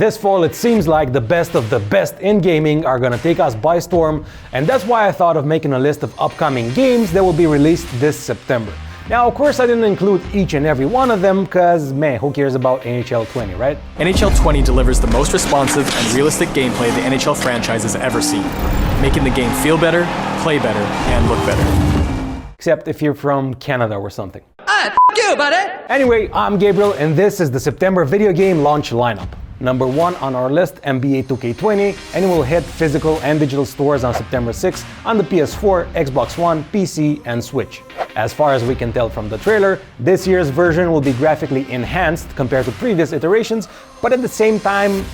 This fall, it seems like the best of the best in gaming are gonna take us by storm, and that's why I thought of making a list of upcoming games that will be released this September. Now, of course, I didn't include each and every one of them, cause man, who cares about NHL 20, right? NHL 20 delivers the most responsive and realistic gameplay the NHL franchise has ever seen, making the game feel better, play better, and look better. Except if you're from Canada or something. F you, buddy! Anyway, I'm Gabriel, and this is the September video game launch lineup. Number 1 on our list, NBA 2K20, and it will hit physical and digital stores on September 6th on the PS4, Xbox One, PC, and Switch. As far as we can tell from the trailer, this year's version will be graphically enhanced compared to previous iterations, but at the same time,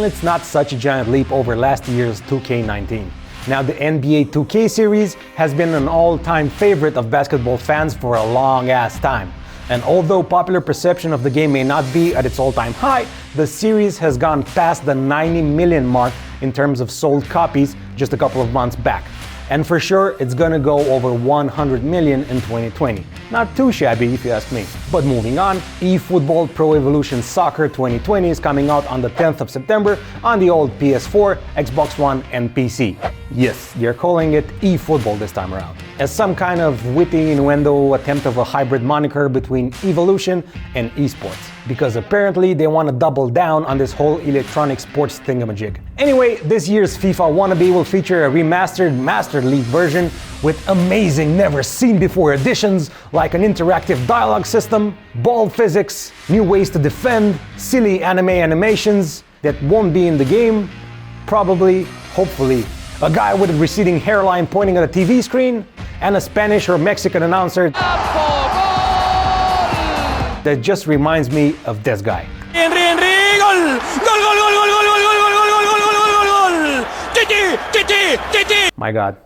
it's not such a giant leap over last year's 2K19. Now, the NBA 2K series has been an all-time favorite of basketball fans for a long-ass time. And although popular perception of the game may not be at its all-time high, the series has gone past the 90 million mark in terms of sold copies just a couple of months back. And for sure, it's gonna go over 100 million in 2020. Not too shabby if you ask me. But moving on, eFootball Pro Evolution Soccer 2020 is coming out on the 10th of September on the old PS4, Xbox One, and PC. Yes, they're calling it eFootball this time around, as some kind of witty innuendo attempt of a hybrid moniker between evolution and esports, because apparently they want to double down on this whole electronic sports thingamajig. Anyway, this year's FIFA wannabe will feature a remastered Master League version with amazing, never-seen-before additions like an interactive dialogue system, ball physics, new ways to defend, silly anime animations that won't be in the game, probably, hopefully, a guy with a receding hairline pointing at a TV screen, and a Spanish or Mexican announcer that just reminds me of this guy. My God,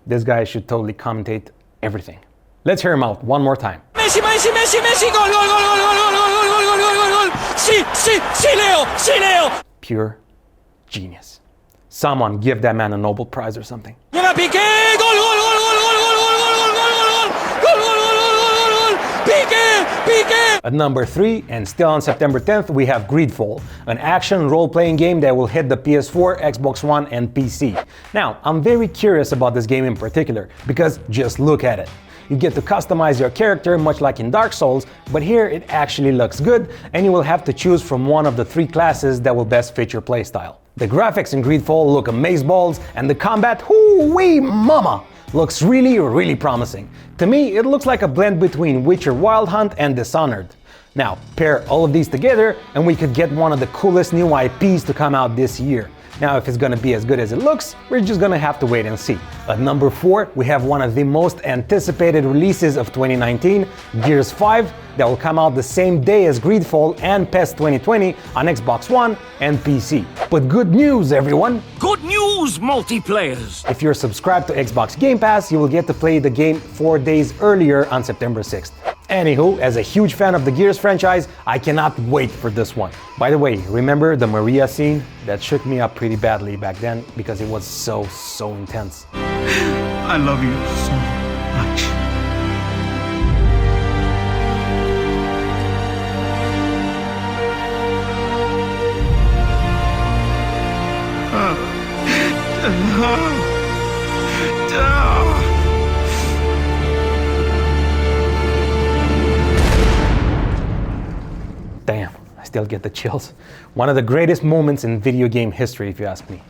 this guy should totally commentate everything. Let's hear him out one more time. Messi, Messi, Messi, Messi, gol, gol, gol, gol, gol, gol, gol, gol, gol, gol, gol, gol. Sí, sí, sí, Leo, sí, Leo. Pure genius. Someone give that man a Nobel Prize or something. Llega Piqué, gol, gol, gol, gol, gol, gol, gol, gol, gol, gol, gol, gol, gol, gol, gol, gol, Piqué, Piqué. At number 3, and still on September 10th, we have Greedfall, an action role-playing game that will hit the PS4, Xbox One, and PC. Now, I'm very curious about this game in particular, because just look at it. You get to customize your character much like in Dark Souls, but here it actually looks good, and you will have to choose from one of the 3 classes that will best fit your playstyle. The graphics in Greedfall look amazeballs, and the combat, hoo-wee mama, looks really, really promising. To me, it looks like a blend between Witcher Wild Hunt and Dishonored. Now, pair all of these together, and we could get one of the coolest new IPs to come out this year. Now, if it's gonna be as good as it looks, we're just gonna have to wait and see. At number 4, we have one of the most anticipated releases of 2019, Gears 5, that will come out the same day as Greedfall and PES 2020 on Xbox One and PC. But good news, everyone! Good news, multiplayers. If you're subscribed to Xbox Game Pass, you will get to play the game 4 days earlier on September 6th. Anywho, as a huge fan of the Gears franchise, I cannot wait for this one. By the way, remember the Maria scene? That shook me up pretty badly back then because it was so intense. I love you so much. Damn, I still get the chills. One of the greatest moments in video game history, if you ask me.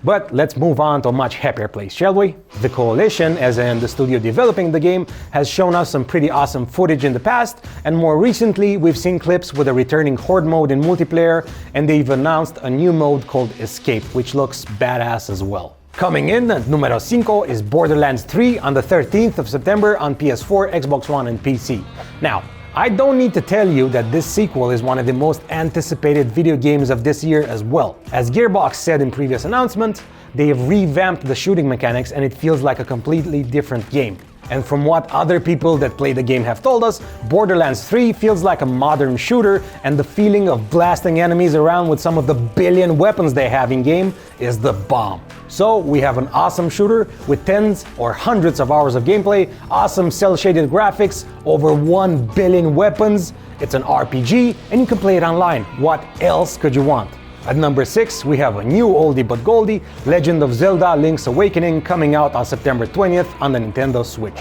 But let's move on to a much happier place, shall we? The Coalition, as in the studio developing the game, has shown us some pretty awesome footage in the past, and more recently we've seen clips with a returning Horde mode in multiplayer, and they've announced a new mode called Escape, which looks badass as well. Coming in at numero 5 is Borderlands 3 on the 13th of September on PS4, Xbox One, and PC. Now, I don't need to tell you that this sequel is one of the most anticipated video games of this year as well. As Gearbox said in previous announcements, they have revamped the shooting mechanics and it feels like a completely different game. And from what other people that play the game have told us, Borderlands 3 feels like a modern shooter, and the feeling of blasting enemies around with some of the billion weapons they have in-game is the bomb. So we have an awesome shooter with tens or hundreds of hours of gameplay, awesome cel-shaded graphics, over 1 billion weapons, it's an RPG, and you can play it online. What else could you want? At number 6, we have a new oldie but goldie, Legend of Zelda Link's Awakening, coming out on September 20th on the Nintendo Switch.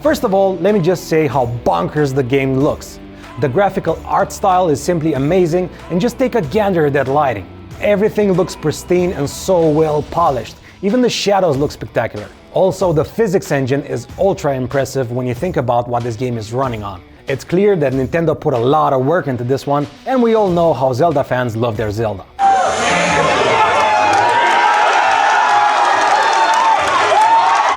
First of all, let me just say how bonkers the game looks. The graphical art style is simply amazing, and just take a gander at that lighting. Everything looks pristine and so well polished. Even the shadows look spectacular. Also, the physics engine is ultra impressive when you think about what this game is running on. It's clear that Nintendo put a lot of work into this one, and we all know how Zelda fans love their Zelda.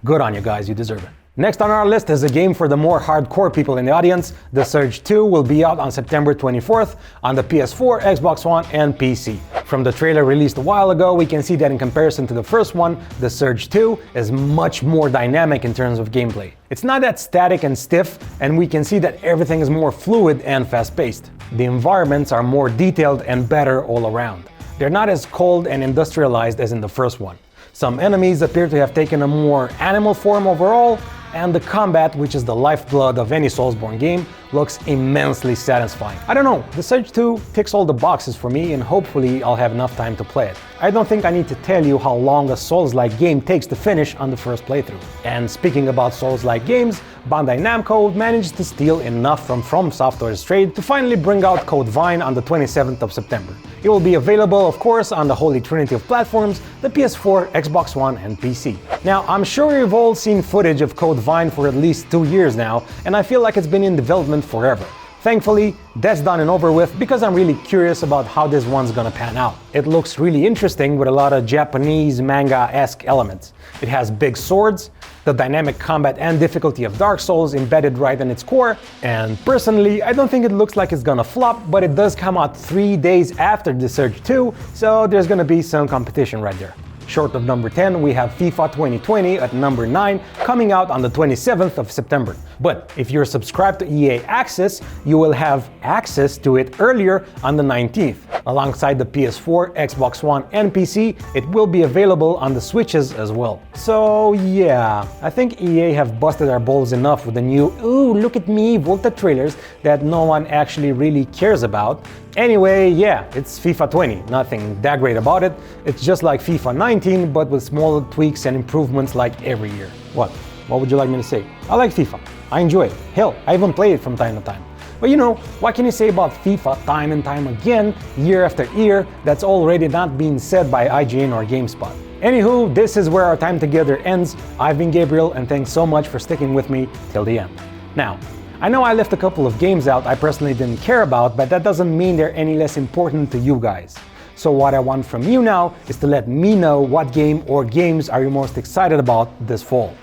Good on you guys, you deserve it. Next on our list is a game for the more hardcore people in the audience. The Surge 2 will be out on September 24th on the PS4, Xbox One, and PC. From the trailer released a while ago, we can see that in comparison to the first one, the Surge 2 is much more dynamic in terms of gameplay. It's not that static and stiff, and we can see that everything is more fluid and fast-paced. The environments are more detailed and better all around. They're not as cold and industrialized as in the first one. Some enemies appear to have taken a more animal form overall, and the combat, which is the lifeblood of any Soulsborne game, looks immensely satisfying. I don't know, the Surge 2 ticks all the boxes for me, and hopefully I'll have enough time to play it. I don't think I need to tell you how long a Souls-like game takes to finish on the first playthrough. And speaking about Souls-like games, Bandai Namco managed to steal enough from Software's trade to finally bring out Code Vein on the 27th of September. It will be available, of course, on the holy trinity of platforms, the PS4, Xbox One, and PC. Now, I'm sure you've all seen footage of Code Vein for at least 2 years now, and I feel like it's been in development forever. Thankfully, that's done and over with because I'm really curious about how this one's gonna pan out. It looks really interesting with a lot of Japanese manga-esque elements. It has big swords, the dynamic combat and difficulty of Dark Souls embedded right in its core, and personally, I don't think it looks like it's gonna flop, but it does come out 3 days after the Surge 2, so there's gonna be some competition right there. Short of number 10, we have FIFA 2020 at number 9, coming out on the 27th of September. But if you're subscribed to EA Access, you will have access to it earlier on the 19th. Alongside the PS4, Xbox One, and PC, it will be available on the Switches as well. So yeah, I think EA have busted our balls enough with the new "ooh, look at me" Volta trailers that no one actually really cares about. Anyway, yeah, it's FIFA 20, nothing that great about it. It's just like FIFA 19, but with small tweaks and improvements like every year. What would you like me to say? I like FIFA. I enjoy it. Hell, I even play it from time to time. But you know, what can you say about FIFA time and time again, year after year, that's already not being said by IGN or GameSpot? Anywho, this is where our time together ends. I've been Gabriel, and thanks so much for sticking with me till the end. Now, I know I left a couple of games out I personally didn't care about, but that doesn't mean they're any less important to you guys. So what I want from you now is to let me know what game or games are you most excited about this fall.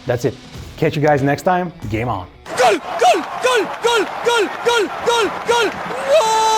That's it. Catch you guys next time. Game on. Goal! Goal! Goal! Goal! Goal! Goal! Goal! Goal! Whoa!